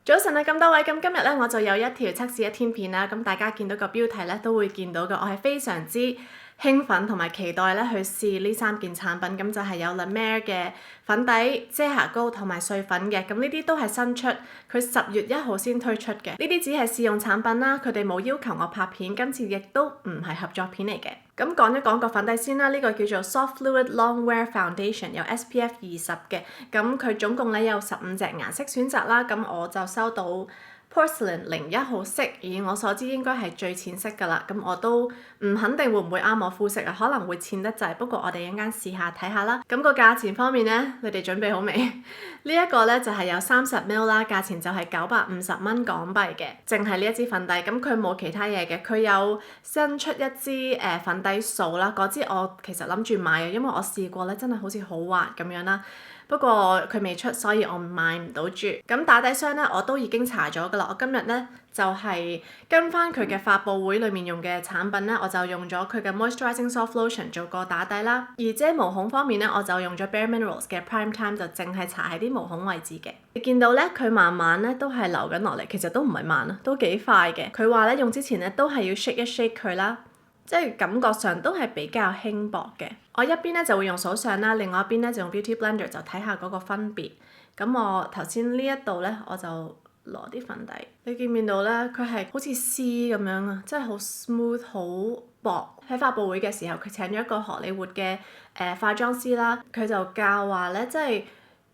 早晨啊，咁多位，咁今日咧我就有一條測試一天片啦，咁大家見到個標題咧都會見到嘅，我係非常之興奮同埋期待咧去試呢3件產品，咁就係有 La Mer 嘅粉底、遮瑕膏同埋碎粉嘅，咁呢啲都係新出，佢10月1號先推出嘅，呢啲只係試用產品啦，佢哋冇要求我拍片，今次亦都唔係合作片嚟嘅。咁講一講個粉底先啦，呢個叫做 Soft Fluid Long Wear Foundation， 有 SPF 20嘅，咁佢總共咧有15隻顏色選擇啦，咁我就收到 Porcelain 01號色，以我所知應該係最淺色㗎啦，咁我都唔肯定會唔會啱我膚色啊，可能會淺得滯，不過我哋一陣間試下睇下啦。咁個價錢方面咧，你哋準備好未？呢一個咧就係有30ml 啦，價錢就係950蚊港幣嘅，淨係呢一支粉底，咁佢冇其他嘢嘅，佢有新出一支粉底掃啦，嗰支我其實諗住買嘅，因為我試過咧真係好似好滑咁樣啦。不過佢未出，所以我買唔到住。咁打底霜咧，我都已經搽咗㗎啦。我今日咧就係跟翻佢嘅發佈會裡面用嘅產品咧，我就用咗佢嘅 Moisturizing Soft Lotion 做個打底啦。而遮毛孔方面咧，我就用咗 Bare Minerals 嘅 Prime Time， 就淨係搽喺啲毛孔位置嘅。你見到咧，佢慢慢咧都係流緊落嚟，其實都唔係慢啊，都幾快嘅。佢話咧用之前咧都係要 shake 一 shake 佢啦。即係感覺上都係比較輕薄嘅。我一邊咧就會用手上啦，另外一邊咧就用 Beauty Blender 就睇下嗰個分別。咁我頭先呢一度咧，我就攞啲粉底，你見唔見到咧？佢係好似絲咁樣啊，即係好 smooth 好薄。喺發佈會嘅時候，佢請咗一個荷里活嘅化妝師啦，佢就教話咧，即係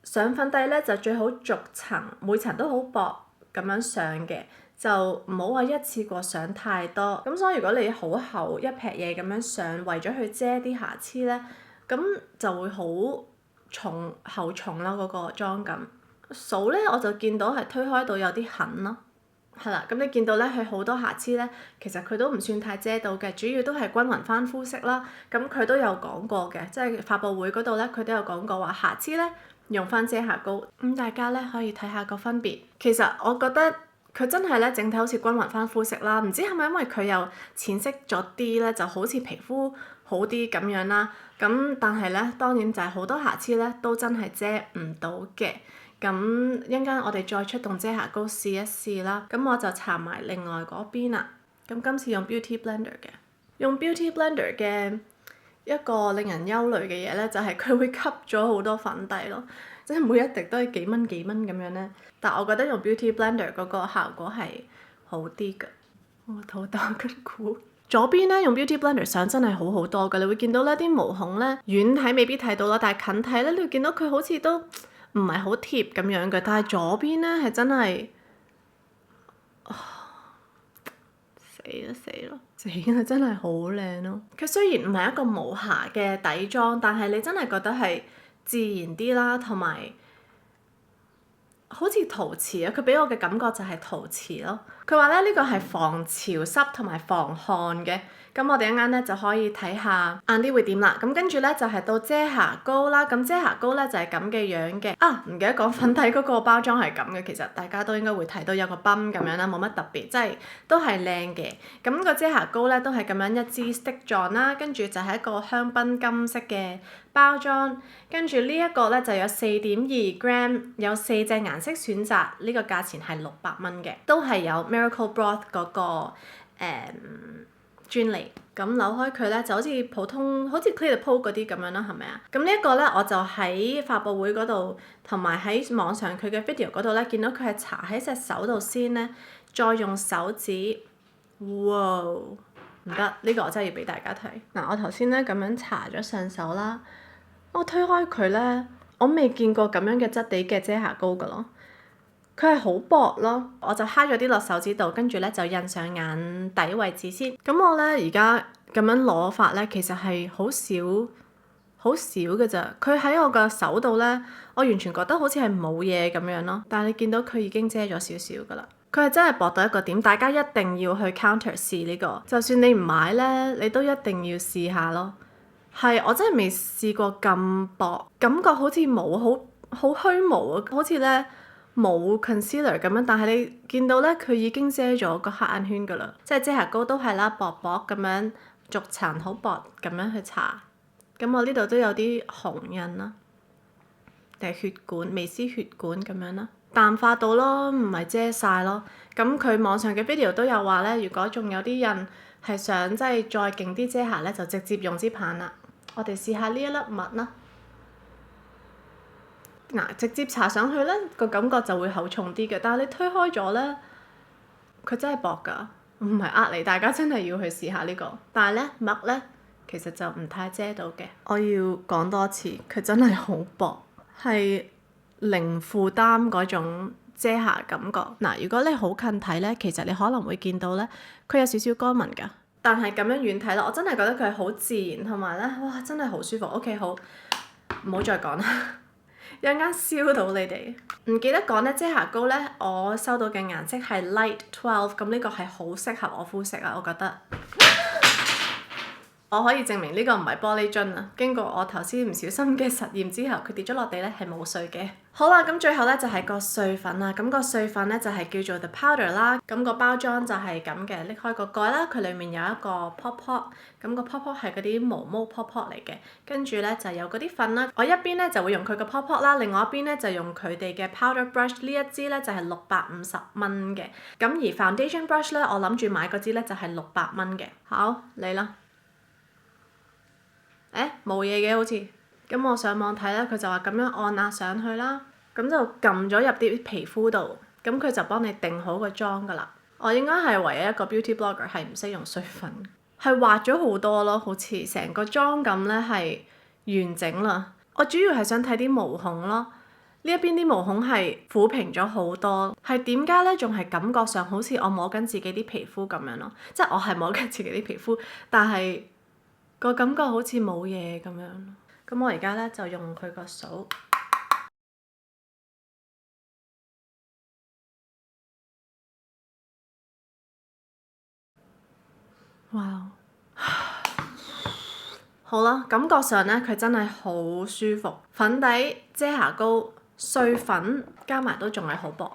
上粉底咧就最好逐層，每層都好薄咁樣上嘅。就唔好話一次過上太多，咁所以如果你好厚一撇嘢咁樣上，為咗去遮啲瑕疵咧，咁就會好重厚重啦嗰個妝感。掃咧我就見到係推開到有啲痕咯，係啦，咁你見到咧佢好多瑕疵咧，其實佢都唔算太遮到嘅，主要都係均勻翻膚色啦。咁佢都有講過嘅，即係發佈會嗰度咧，佢都有講過話瑕疵咧用翻遮瑕膏，咁大家咧可以睇下個分別。其實我覺得佢真係咧，整體好似均勻翻膚色啦，唔知係咪因為佢又淺色咗啲咧，就好似皮膚好啲咁樣啦。咁但係咧，當然就係好多瑕疵咧，都真係遮唔到嘅。咁一陣間我哋再出動遮瑕膏試一試啦。咁我就搽埋另外嗰邊啦。咁今次用 Beauty Blender 嘅，用 Beauty Blender 嘅一個令人憂慮嘅嘢咧，就係佢會吸咗好多粉底咯。即係每一滴都係幾蚊咁樣咧，但我覺得用 Beauty Blender 嗰個效果係好啲㗎。我肚打緊鼓。左邊咧用 Beauty Blender 上真係好好多㗎，你會見到咧啲毛孔咧遠睇未必睇到啦，但係近睇咧你會見到佢好似都唔係好貼咁樣嘅，但係左邊咧係真係，死啦！真係好靚咯。佢雖然唔係一個無瑕嘅底妝，但係你真係覺得係自然啲啦，同埋好似陶瓷啊！佢俾我嘅感覺就係陶瓷咯。佢話咧呢個係防潮濕同埋防汗嘅。咁我哋一陣間咧就可以睇下晏啲會點啦。咁跟住咧就係到遮瑕膏啦。咁遮瑕膏咧就係咁嘅樣嘅。啊，唔記得講粉底嗰個包裝係咁嘅。其實大家都應該會睇到有個泵咁樣啦，冇乜特別，即係都係靚嘅。咁個遮瑕膏咧都係咁樣一支 stick 狀啦，跟住就係一個香檳金色嘅包裝。跟住呢一個咧就有4.2 gram， 有4隻顏色選擇，呢個價錢係600蚊嘅，都係有 Miracle Broth 嗰個專利。咁扭開佢咧就好似普通好似 Clear the Pore 嗰啲咁樣啦，係咪啊？咁呢一個咧我就喺發佈會嗰度同埋喺網上佢嘅 video 嗰度咧見到佢係搽喺隻手度先咧，再用手指，哇！唔得，呢個我真係要俾大家睇。嗱，我頭先咧咁樣搽咗上手啦，我推開佢咧，我未見過咁樣嘅質地嘅遮瑕膏㗎咯。佢係好薄咯，我就揩咗啲落手指度，跟住咧就印上眼底位置先。咁我咧而家咁樣攞法咧，其實係好少嘅咋。佢喺我個手度咧，我完全覺得好似係冇嘢咁樣咯。但係你見到佢已經遮咗少少㗎啦。佢係真係薄到一個點，大家一定要去 counter 試呢個。就算你唔買咧，你都一定要試下咯。係，我真係未試過咁薄，感覺好似冇好虛無啊，好似咧冇 concealer 咁樣，但係你見到咧佢已經遮咗個黑眼圈㗎啦，即係遮瑕膏都係啦，薄薄咁樣逐層好薄咁樣去搽。咁我呢度都有啲紅印啦，定係血管、微絲血管咁樣啦。淡化到咯，唔係遮晒咯。咁佢網上嘅 video 都有話咧，如果仲有啲人係想即係再勁啲遮瑕咧，就直接用支棒啦。我哋試下呢一粒蜜啦。嗱，直接搽上去咧，個感覺就會厚重啲嘅。但係你推開咗咧，佢真係薄㗎，唔係呃你，大家真係要去試下呢個。但係咧，蜜咧其實就唔太遮到嘅。我要講多次，佢真係好薄，係零負擔嗰種遮瑕感覺。嗱，如果你好近睇咧，其實你可能會見到咧，佢有少少乾紋㗎。但係咁樣遠睇咧，我真係覺得佢係好自然，同埋咧，哇，真係好舒服。OK， 好，唔好再講啦。一陣間燒到你哋，唔記得講咧，遮瑕膏咧，我收到嘅顏色係 Light 12，咁呢個係好適合我膚色啊，我覺得。我可以證明呢個唔係玻璃樽啊！經過我頭先唔小心嘅實驗之後，佢跌咗落地咧係冇碎嘅。好啦，咁最後咧就係個碎粉啦。咁個碎粉咧就係叫做 The Powder 啦。咁個包裝就係咁嘅，拎開個蓋啦，佢裡面有一個 pop pop。咁個 pop pop 係嗰啲毛毛 pop pop 嚟嘅，跟住咧就有嗰啲粉啦。我一邊咧就會用佢個 pop pop 啦，另外一邊咧就用佢哋嘅 powder brush。呢一支咧就係650蚊嘅。咁而 foundation brush 咧，我諗住買嗰支咧就係600蚊嘅。好，嚟啦！冇嘢嘅好似，咁我上網睇咧，佢就話咁樣按壓上去啦，咁就撳咗入啲皮膚度，咁佢就幫你定好個妝㗎啦。我應該係唯一一個 beauty blogger 係唔識用碎粉，係滑咗好多咯，好似成個妝感咧係完整啦。我主要係想睇啲毛孔咯，呢一邊啲毛孔係撫平咗好多，係點解咧？仲係感覺上好似我摸緊自己啲皮膚咁樣咯，即係我係摸緊自己啲皮膚，但係個感覺好似冇嘢咁樣。咁我而家咧就用佢個掃，哇！好啦，感覺上咧佢真係好舒服，粉底、遮瑕膏、碎粉加埋都仲係好薄。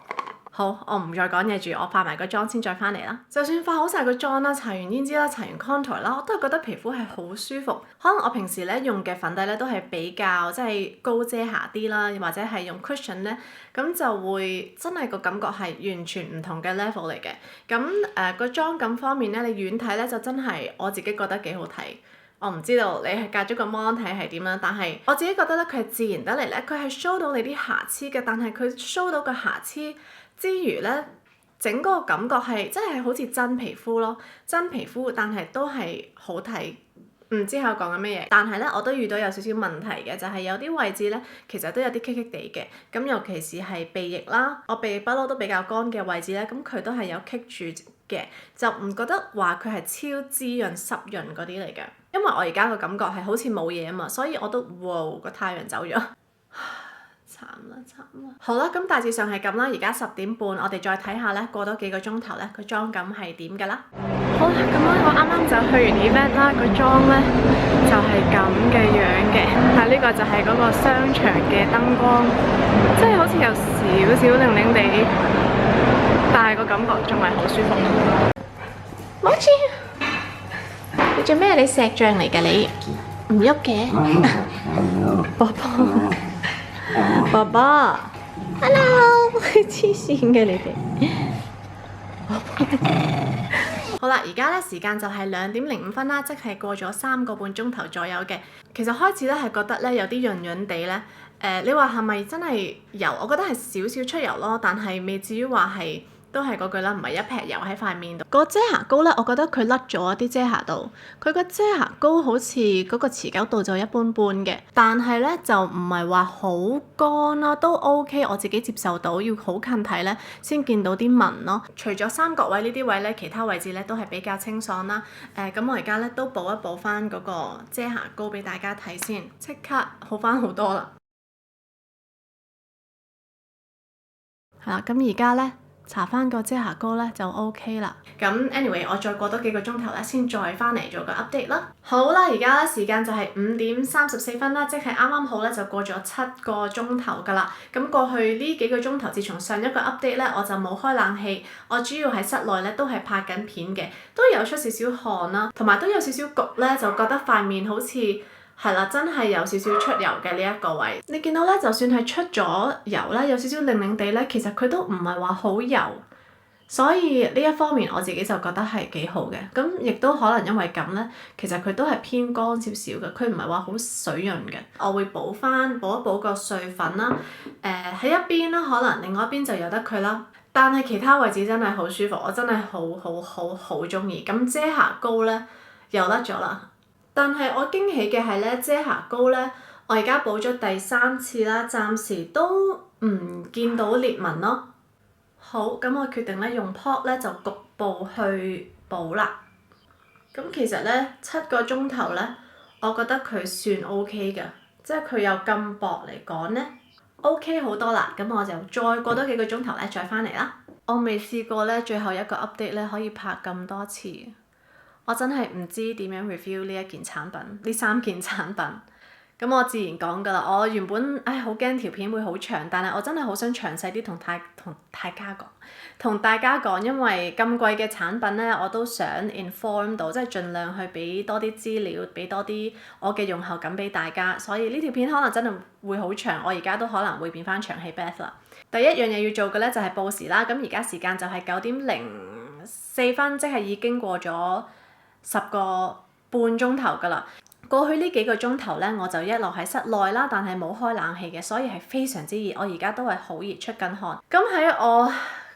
好，我唔再講嘢住，我化埋個妝先再翻嚟啦。就算化好晒個妝啦，搽完胭脂啦，搽完 contour 啦，我都係覺得皮膚係好舒服。可能我平時咧用嘅粉底咧都係比較即係高遮瑕啲啦，或者係用 cushion 咧，咁就會真係個感覺係完全唔同嘅 level 嚟嘅。咁個妝感方面咧，你遠睇咧就真係我自己覺得幾好睇。我唔知道你係隔咗個 mon 睇係點啦，但係我自己覺得咧佢係自然得嚟咧，佢係 show 到你啲瑕疵嘅，但係佢 show 到個瑕疵之餘咧，整個感覺係真係好似真皮膚咯，真皮膚，但係都係好睇。唔知喺度講緊咩嘢，但係咧我都遇到有少少問題嘅，就係有啲位置咧其實都有啲棘棘地嘅，咁尤其是係鼻翼啦，我鼻翼不嬲都比較乾嘅位置咧，咁佢都係有棘住嘅，就唔覺得話佢係超滋潤濕潤嗰啲嚟嘅，因為我而家個感覺係好似冇嘢啊嘛，所以我都哇個太陽走咗。慘啦慘啦！好啦，咁大致上係咁啦。而家10點半，我哋再睇下咧，過多幾個鐘頭咧，個妝感係點㗎啦。好啦，咁咧我啱啱就去完 event 啦，個妝咧就係咁嘅樣嘅。但係呢個就係嗰個商場嘅燈光，即係好似有少少靈靈地，但係個感覺仲係好舒服。冇事，你做咩？你石像嚟㗎你？唔喐嘅，寶寶。爸爸 ，hello， 黐線嘅你哋。好啦，而家咧時間就係2點05分啦，即係過咗3個半鐘頭左右嘅。其實開始咧係覺得咧有啲潤潤地咧，你話係咪真係油？我覺得係少少出油咯，但係未至於話係。都係嗰句啦，唔係一撇油喺塊面度。個遮瑕膏咧，我覺得佢甩咗一啲遮瑕度。佢個遮瑕膏好似嗰個持久度就一般般嘅，但係咧就唔係話好乾啦，都 OK，我自己接受到。要好近睇咧先見到啲紋咯。除咗三角位呢啲位咧，其他位置咧都係比較清爽啦。咁我而家咧都補一補翻嗰個遮瑕膏俾大家睇先，即刻好翻好多啦。係啦，咁而家咧。搽翻個遮瑕膏咧就 OK 啦。咁 anyway，我再過多幾個鐘頭咧，先再翻嚟做個 update 啦。好啦，而家咧時間就係5點34分啦，即係啱啱好咧就過咗7個鐘頭㗎啦。咁過去呢幾個鐘頭，自從上一個 update 咧，我就冇開冷氣，我主要喺室內咧都係拍緊片嘅，都有出少少汗啦，同埋都有少少焗咧，就覺得塊面好似係啦，真係有少少出油嘅呢一個位。你見到咧，就算係出咗油咧，有少少擰擰地咧，其實佢都唔係話好油。所以呢一方面我自己就覺得係幾好嘅，咁亦都可能因為咁咧，其實佢都係偏乾少少嘅，佢唔係話好水潤嘅。我會補一補個碎粉啦，喺一邊啦，可能另外一邊就由得佢啦。但係其他位置真係好舒服，我真係好中意。咁遮瑕膏咧又甩咗啦，但係我驚喜嘅係咧，遮瑕膏咧我而家補咗第3次啦，暫時都唔見到裂紋咯。好，咁我決定咧用 pot 咧就局部去補啦。咁其實咧7個鐘頭咧，我覺得佢算 OK 嘅，即係佢有咁薄嚟講咧 OK 好多啦。咁我就再過多幾個鐘頭咧再翻嚟啦。我未試過咧最後一個 update 咧可以拍咁多次，我真係唔知點樣 review 呢一件產品，呢3件產品。咁我自然講㗎啦，我原本好驚條片會好長，但係我真係好想詳細啲同大家講，因為咁貴嘅產品咧，我都想 inform 到，即係盡量去俾多啲資料，俾多啲我嘅用後感俾大家。所以呢條片可能真係會好長，我而家都可能會變翻長氣 Beth 啦。第一樣嘢要做嘅咧就係報時啦，咁而家時間就係9:04，即係已經過咗10個半鐘頭㗎啦。過去呢幾個鐘頭咧，我就一路喺室內啦，但係冇開冷氣嘅，所以係非常之熱。我而家都係好熱，出緊汗。咁喺我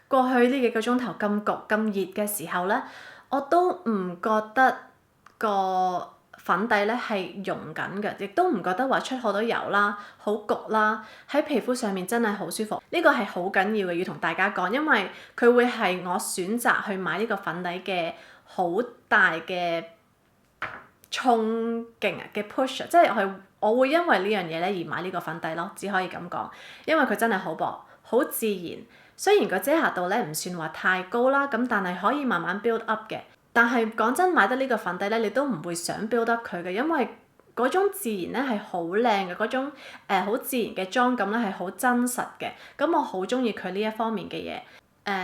過去呢幾個鐘頭咁焗咁熱嘅時候咧，我都唔覺得個粉底咧係溶緊嘅，亦都唔覺得話出好多油啦，好焗啦，喺皮膚上面真係好舒服。呢個係好緊要嘅，要同大家講，因為佢會係我選擇去買呢個粉底嘅好大嘅衝勁嘅 push， 即係我會因為呢樣嘢咧而買呢個粉底咯，只可以咁講，因為佢真係好薄，好自然。雖然個遮瑕度咧唔算話太高啦，咁但係可以慢慢 build up 嘅。但係講真，買得呢個粉底咧，你都唔會想 build up 佢嘅，因為嗰種自然咧係好靚嘅，嗰種好自然嘅妝感咧係好真實嘅。咁我好中意佢呢一方面嘅嘢。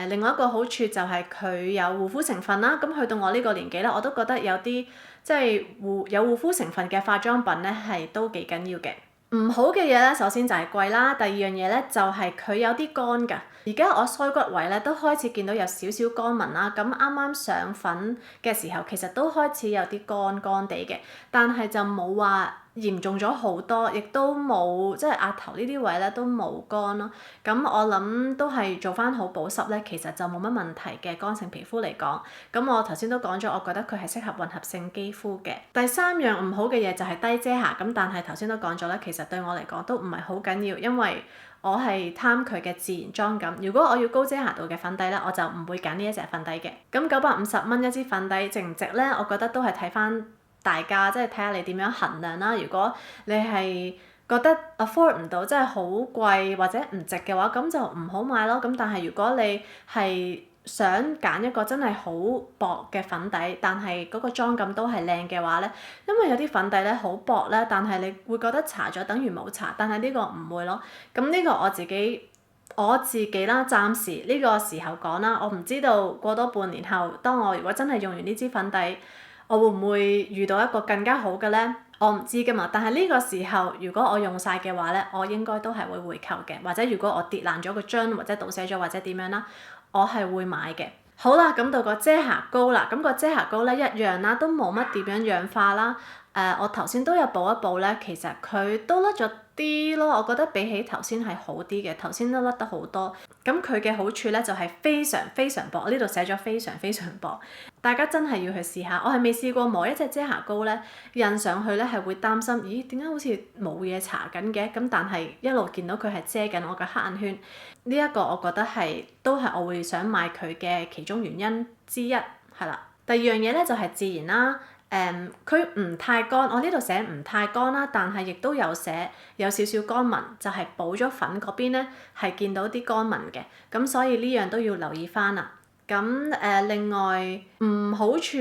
另外一個好處就係佢有護膚成分啦。咁去到我呢個年紀咧，我都覺得有啲即係有護膚成分嘅化妝品咧係都幾緊要嘅。唔好嘅嘢咧，首先就係貴啦。第二樣嘢咧就係佢有啲乾㗎。而家我腮骨位咧都開始見到有少少乾紋啦。咁啱啱上粉嘅時候，其實都開始有啲乾乾地嘅，但係就冇話嚴重咗好多，亦都冇即係額頭呢啲位咧都冇乾咯。咁我諗都係做翻好保濕咧，其實就冇乜問題嘅乾性皮膚嚟講。咁我頭先都講咗，我覺得佢係適合混合性肌膚嘅。第3樣唔好嘅嘢就係低遮瑕。咁但係頭先都講咗咧，其實對我嚟講都唔係好緊要，因為我係貪佢嘅自然妝感。如果我要高遮瑕度嘅粉底咧，我就唔會揀呢一隻粉底嘅。咁950蚊一支粉底值唔值咧？我覺得都係睇翻大家，即係睇下你點樣衡量啦。如果你係覺得 afford 唔到，即係好貴或者唔值嘅話，咁就唔好買咯。咁但係如果你係想揀一個真係好薄嘅粉底，但係嗰個妝感都係靚嘅話咧，因為有啲粉底咧好薄咧，但係你會覺得搽咗等於冇搽，但係呢個唔會咯。咁呢個我自己啦，暫時呢個時候講啦，我唔知道過多半年後，當我如果真係用完呢支粉底，我會唔會遇到一個更加好嘅咧？我唔知㗎嘛。但係呢個時候，如果我用晒嘅話咧，我應該都係會回購嘅，或者如果我跌爛咗個樽或者倒瀉咗或者點樣啦，我係會買嘅。好啦，咁到個遮瑕膏啦，咁個遮瑕膏咧一樣啦，都冇乜點樣氧化啦。我頭先都有補一補咧，其實佢都甩咗啲咯，我覺得比起頭先係好啲嘅，頭先都甩得好多。咁佢嘅好處咧就係非常非常薄，我呢度寫咗非常非常薄，大家真係要去試下。我係未試過磨一隻遮瑕膏咧，印上去咧係會擔心，咦點解好似冇嘢搽緊嘅？咁但係一路見到佢係遮緊我嘅黑眼圈，呢一個我覺得都係我會想買佢嘅其中原因之一，係啦。第二樣嘢咧就係自然啦。佢唔太乾，我呢度寫唔太乾啦，但係亦都有寫有少少乾紋，就係補咗粉嗰邊咧係見到啲乾紋嘅，咁所以呢樣都要留意翻啦。咁另外唔好處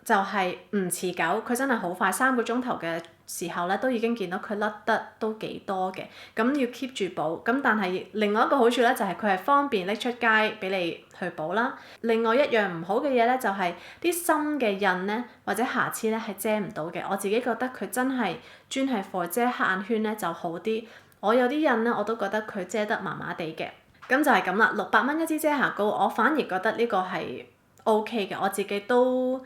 就係唔持久，佢真係好快，3個鐘頭嘅時候咧，都已經見到佢甩得都幾多嘅，咁要 keep 住補。咁但係另外一個好處咧，就係佢係方便拎出街俾你去補啦。另外一樣唔好嘅嘢咧，就係啲深嘅印咧或者瑕疵咧係遮唔到嘅。我自己覺得佢真係專係 for 遮黑眼圈咧就好啲。我有啲印咧我都覺得佢遮得麻麻地嘅。咁就係咁啦，600蚊一支遮瑕膏，我反而覺得呢個係 OK 嘅，我自己都，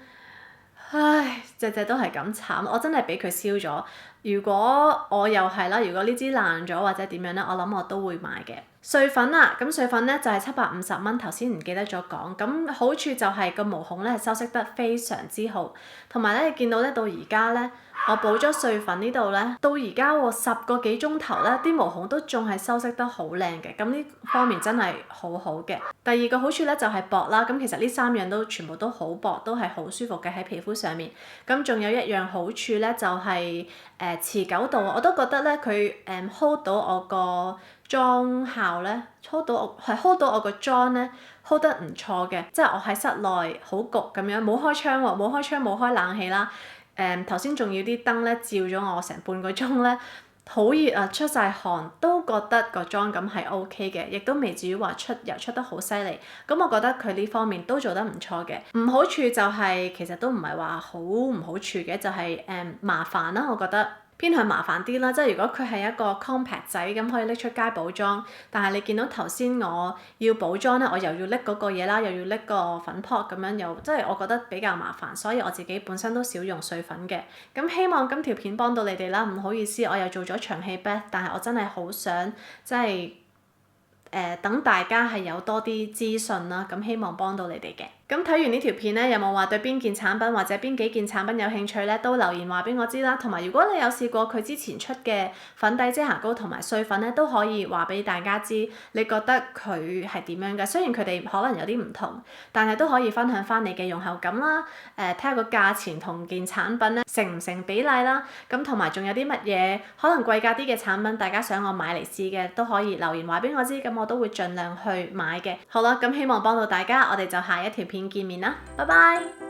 唉，隻都係咁慘，我真係俾佢燒咗。如果我又係啦，如果呢支爛咗或者點樣咧，我諗我都會買嘅。碎粉啊，咁碎粉咧就係750蚊，頭先唔記得咗講。咁好處就係個毛孔咧係修飾得非常之好，同埋咧你見到咧到而家咧，我補咗碎粉呢度咧，到而家喎10個幾鐘頭咧，啲毛孔都仲係修飾得好靚嘅，咁呢方面真係好好嘅。第二個好處咧就係薄啦，咁其實呢3樣都全部都好薄，都係好舒服嘅喺皮膚上面。咁仲有一樣好處咧就係持久度，我都覺得咧佢hold 到我個妝效咧，hold 到我個妝咧 hold 得唔錯嘅，即係我喺室內好焗咁樣，冇開窗喎，冇開冷氣啦。頭先仲要啲燈咧照咗我成半個鐘咧，好熱啊，出晒汗，都覺得個妝感係 OK 嘅，亦都未至於話出油出得好犀利。咁我覺得佢呢方面都做得唔錯嘅。唔好處就係、其實都唔係話好唔好處嘅，就係、麻煩啦，我覺得。偏向麻煩啲啦，即係如果佢係一個 compact 仔咁可以拎出街補妝，但係你見到頭先我要補妝咧，我又要拎嗰個嘢啦，又要拎個粉撲咁樣，又即係我覺得比較麻煩，所以我自己本身都少用碎粉嘅。咁希望今條片幫到你哋啦，唔好意思，我又做咗長氣 back，但係我真係好想即係等大家係有多啲資訊啦，咁希望幫到你哋嘅。咁睇完呢條片咧，有冇話對邊件產品或者邊幾件產品有興趣咧？都留言話俾我知啦。同埋如果你有試過佢之前出嘅粉底遮瑕膏同埋碎粉咧，都可以話俾大家知，你覺得佢係點樣嘅？雖然佢哋可能有啲唔同，但係都可以分享翻你嘅用後感啦。睇下個價錢同件產品咧成唔成比例啦。咁同埋仲有啲乜嘢可能貴價啲嘅產品，大家想我買嚟試嘅，都可以留言話俾我知，咁我都會盡量去買嘅。好啦，咁希望幫到大家，我哋就下一條片見面啦，拜拜。